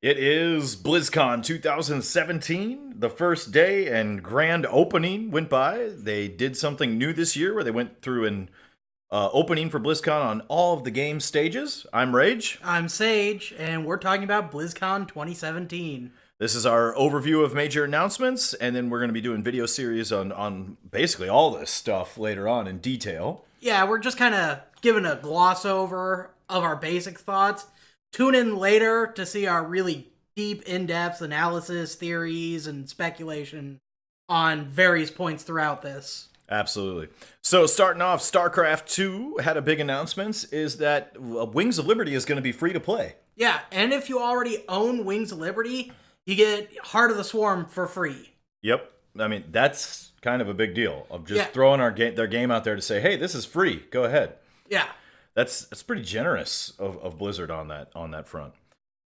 It is BlizzCon 2017. The first day and grand opening went by. They did something new this year where they went through an opening for BlizzCon on all of the game stages. I'm Rage. I'm Sage, and we're talking about BlizzCon 2017. This is our overview of major announcements, and then we're going to be doing video series on basically all this stuff later on in detail. Yeah, we're just kind of giving a gloss over of our basic thoughts. Tune in later to see our really deep, in-depth analysis, theories, and speculation on various points throughout this. Absolutely. So starting off, StarCraft 2 had a big announcement, is that Wings of Liberty is going to be free to play. Yeah, and if you already own Wings of Liberty, you get Heart of the Swarm for free. Yep. I mean, that's kind of a big deal of just throwing their game out there to say, hey, this is free. Go ahead. Yeah. That's pretty generous of Blizzard on that front.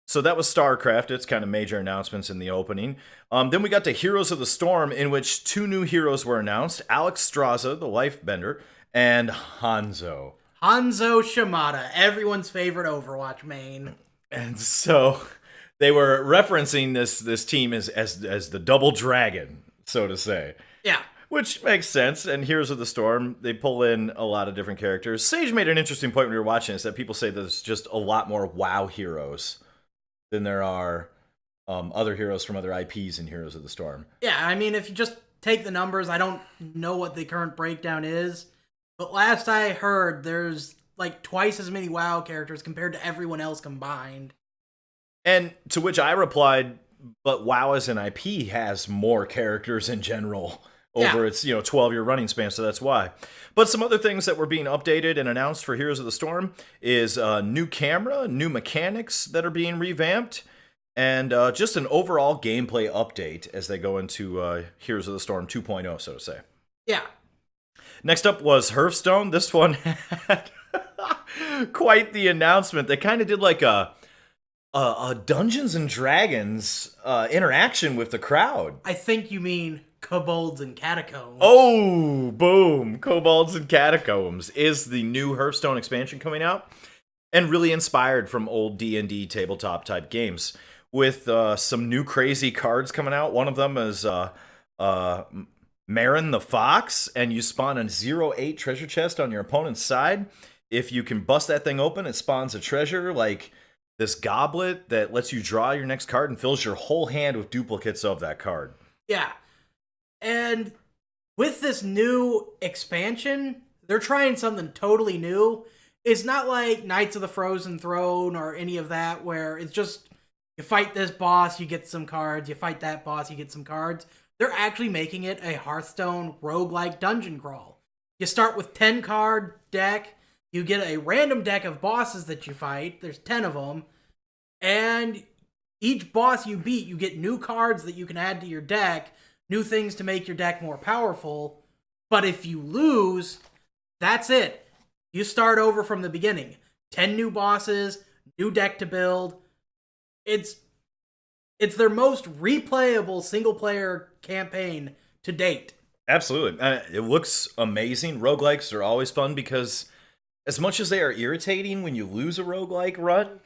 So that was StarCraft. It's kind of major announcements in the opening. Then we got to Heroes of the Storm, in which two new heroes were announced: Alex Straza, the Lifebender, and Hanzo. Hanzo Shimada, everyone's favorite Overwatch main. And so they were referencing this team as the Double Dragon, so to say. Yeah. Which makes sense, and Heroes of the Storm, they pull in a lot of different characters. Sage made an interesting point when we were watching this, that people say there's just a lot more WoW heroes than there are other heroes from other IPs in Heroes of the Storm. Yeah, I mean, if you just take the numbers, I don't know what the current breakdown is, but last I heard, there's like twice as many WoW characters compared to everyone else combined. And to which I replied, but WoW as an IP has more characters in general over its 12-year running span, so that's why. But some other things that were being updated and announced for Heroes of the Storm is new camera, new mechanics that are being revamped, and just an overall gameplay update as they go into Heroes of the Storm 2.0, so to say. Yeah. Next up was Hearthstone. This one had quite the announcement. They kind of did like a Dungeons and Dragons interaction with the crowd. I think you mean Kobolds and Catacombs. Oh, boom. Kobolds and Catacombs is the new Hearthstone expansion coming out, and really inspired from old D&D tabletop type games, with some new crazy cards coming out. One of them is Marin the Fox, and you spawn a 0/8 treasure chest on your opponent's side. If you can bust that thing open, it spawns a treasure like this goblet that lets you draw your next card and fills your whole hand with duplicates of that card. Yeah. And with this new expansion, they're trying something totally new. It's not like Knights of the Frozen Throne or any of that, where it's just, you fight this boss, you get some cards, you fight that boss, you get some cards. They're actually making it a Hearthstone roguelike dungeon crawl. You start with 10-card deck, you get a random deck of bosses that you fight, there's 10 of them, and each boss you beat, you get new cards that you can add to your deck, new things to make your deck more powerful. But if you lose, that's it. You start over from the beginning. 10 new bosses, new deck to build. It's their most replayable single-player campaign to date. Absolutely. It looks amazing. Roguelikes are always fun because as much as they are irritating when you lose a roguelike run,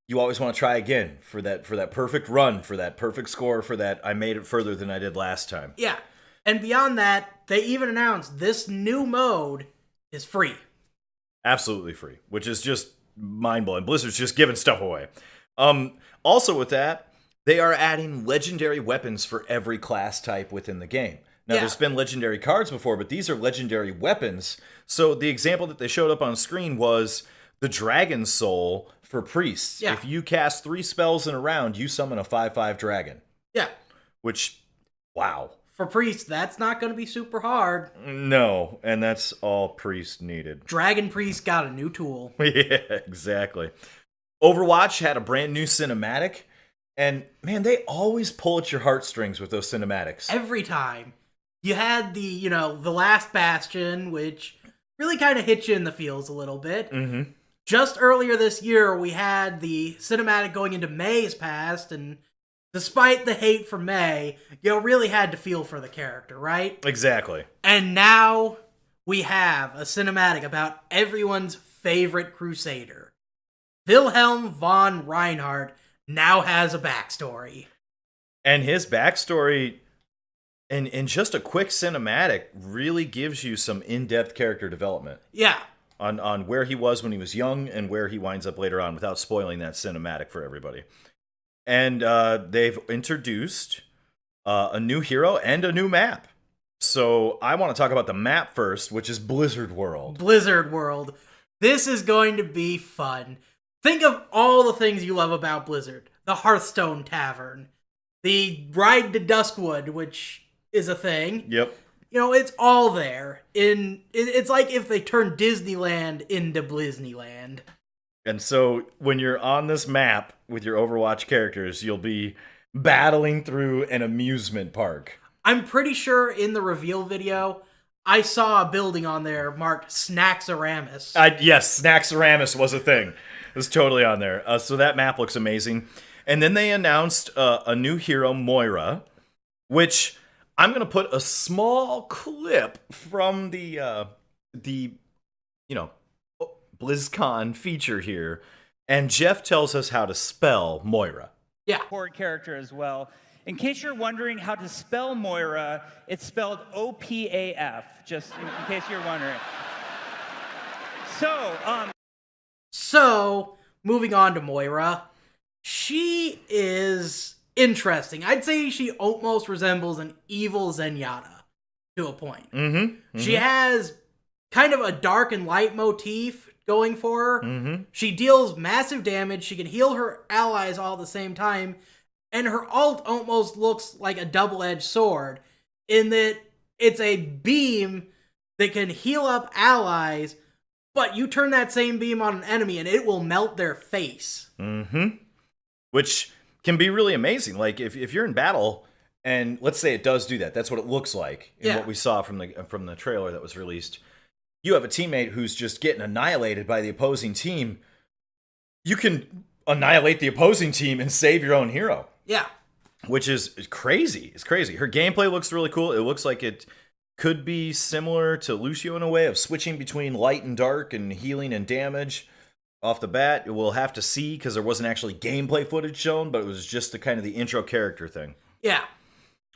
you always want to try again for that perfect run, for that perfect score, for that I made it further than I did last time. Yeah. And beyond that, they even announced this new mode is free. Absolutely free, which is just mind-blowing. Blizzard's just giving stuff away. Also with that, they are adding legendary weapons for every class type within the game. Now, there's been legendary cards before, but these are legendary weapons. So the example that they showed up on screen was the Dragon Soul for priests. Yeah. If you cast 3 spells in a round, you summon a 5/5 dragon. Yeah. Which, wow. For priests, that's not going to be super hard. No, and that's all priest needed. Dragon Priest got a new tool. Yeah, exactly. Overwatch had a brand new cinematic, and man, they always pull at your heartstrings with those cinematics. Every time. You had the Last Bastion, which really kind of hit you in the feels a little bit. Mm-hmm. Just earlier this year, we had the cinematic going into May's past, and despite the hate for May, you really had to feel for the character, right? Exactly. And now we have a cinematic about everyone's favorite Crusader. Wilhelm von Reinhardt now has a backstory. And his backstory, in just a quick cinematic, really gives you some in-depth character development. Yeah. On where he was when he was young and where he winds up later on without spoiling that cinematic for everybody. And they've introduced a new hero and a new map. So I want to talk about the map first, which is Blizzard World. Blizzard World. This is going to be fun. Think of all the things you love about Blizzard. The Hearthstone Tavern. The Ride to Duskwood, which is a thing. Yep. You know, it's all there. It's like if they turned Disneyland into Blizznyland. And so when you're on this map with your Overwatch characters, you'll be battling through an amusement park. I'm pretty sure in the reveal video, I saw a building on there marked Snacksaramus. Yes, Snacksaramus was a thing. It was totally on there. So that map looks amazing. And then they announced a new hero, Moira, which I'm going to put a small clip from the BlizzCon feature here. And Jeff tells us how to spell Moira. Yeah. Core character as well. In case you're wondering how to spell Moira, it's spelled O-P-A-F, just in case you're wondering. So, moving on to Moira, she is interesting. I'd say she almost resembles an evil Zenyatta to a point. Mm-hmm. She has kind of a dark and light motif going for her. Mm-hmm. She deals massive damage. She can heal her allies all at the same time. And her ult almost looks like a double-edged sword in that it's a beam that can heal up allies, but you turn that same beam on an enemy and it will melt their face. Mm-hmm. Which can be really amazing. Like, if you're in battle, and let's say it does do that, that's what it looks like in what we saw from the trailer that was released. You have a teammate who's just getting annihilated by the opposing team. You can annihilate the opposing team and save your own hero. Yeah. Which is crazy. It's crazy. Her gameplay looks really cool. It looks like it could be similar to Lucio in a way of switching between light and dark and healing and damage off the bat. We'll have to see because there wasn't actually gameplay footage shown, but it was just the kind of the intro character thing. Yeah.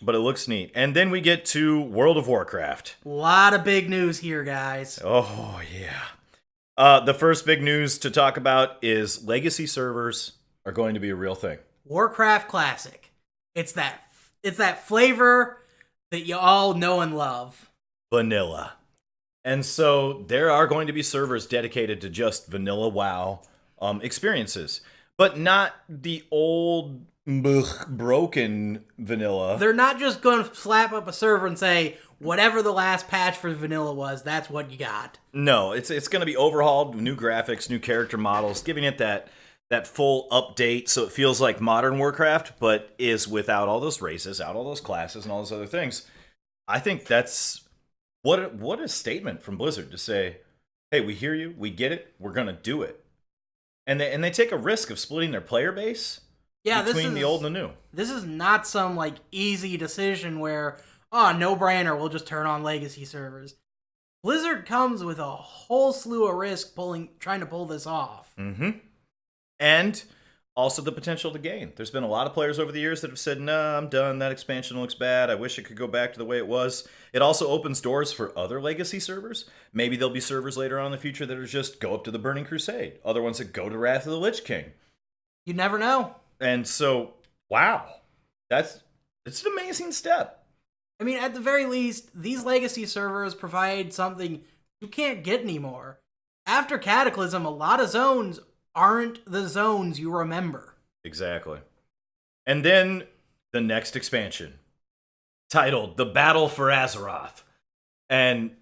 But it looks neat. And then we get to World of Warcraft. A lot of big news here, guys. Oh, yeah. The first big news to talk about is legacy servers are going to be a real thing. Warcraft Classic. It's that flavor that you all know and love. Vanilla. And so there are going to be servers dedicated to just vanilla WoW experiences, but not the old broken vanilla. They're not just going to slap up a server and say, whatever the last patch for vanilla was, that's what you got. No, it's going to be overhauled, new graphics, new character models, giving it that full update so it feels like modern Warcraft, but is without all those races, out all those classes, and all those other things. I think that's what a statement from Blizzard to say, hey, we hear you, we get it, we're going to do it. And they take a risk of splitting their player base between the old and the new. This is not some like easy decision where, no brainer, we'll just turn on legacy servers. Blizzard comes with a whole slew of risk trying to pull this off. Mm-hmm. And also the potential to gain. There's been a lot of players over the years that have said, nah, I'm done. That expansion looks bad. I wish it could go back to the way it was. It also opens doors for other legacy servers. Maybe there'll be servers later on in the future that are just go up to the Burning Crusade. Other ones that go to Wrath of the Lich King. You never know. And so, wow. It's an amazing step. I mean, at the very least, these legacy servers provide something you can't get anymore. After Cataclysm, a lot of zones aren't the zones you remember. Exactly. And then the next expansion, titled The Battle for Azeroth. And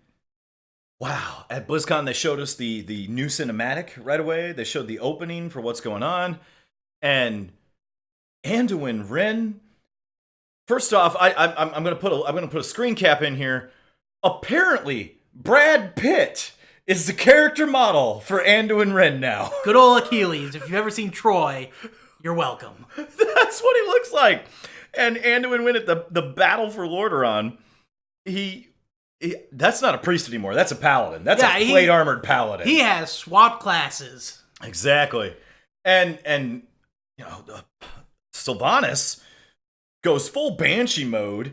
wow, at BlizzCon they showed us the new cinematic right away. They showed the opening for what's going on. And Anduin Wrynn. First off, I'm gonna put a screen cap in here. Apparently, Brad Pitt is the character model for Anduin Wrynn now. Good old Achilles. If you've ever seen Troy, you're welcome. That's what he looks like. And Anduin Wrynn at the Battle for Lordaeron, he that's not a priest anymore. That's a paladin. That's a plate armored paladin. He has swapped classes. Exactly. And you know, Sylvanas goes full Banshee mode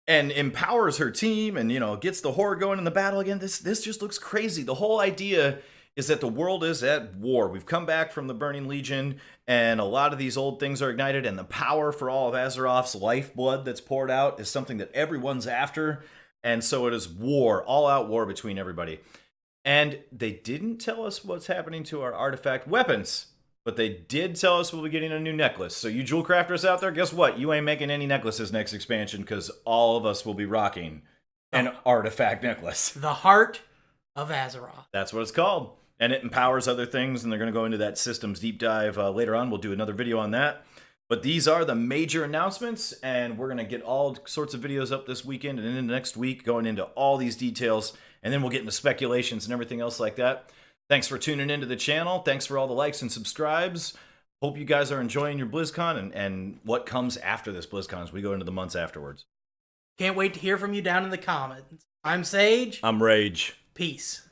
and empowers her team and, you know, gets the horde going in the battle again. This just looks crazy. The whole idea is that the world is at war. We've come back from the Burning Legion, and a lot of these old things are ignited, and the power for all of Azeroth's lifeblood that's poured out is something that everyone's after, and so it is war, all-out war between everybody. And they didn't tell us what's happening to our artifact weapons, but they did tell us we'll be getting a new necklace. So you jewel crafters out there, guess what? You ain't making any necklaces next expansion, because all of us will be rocking an artifact necklace. The Heart of Azeroth. That's what it's called. And it empowers other things, and they're going to go into that systems deep dive later on. We'll do another video on that. But these are the major announcements, and we're going to get all sorts of videos up this weekend and into next week going into all these details, and then we'll get into speculations and everything else like that. Thanks for tuning into the channel. Thanks for all the likes and subscribes. Hope you guys are enjoying your BlizzCon and what comes after this BlizzCon as we go into the months afterwards. Can't wait to hear from you down in the comments. I'm Sage. I'm Rage. Peace.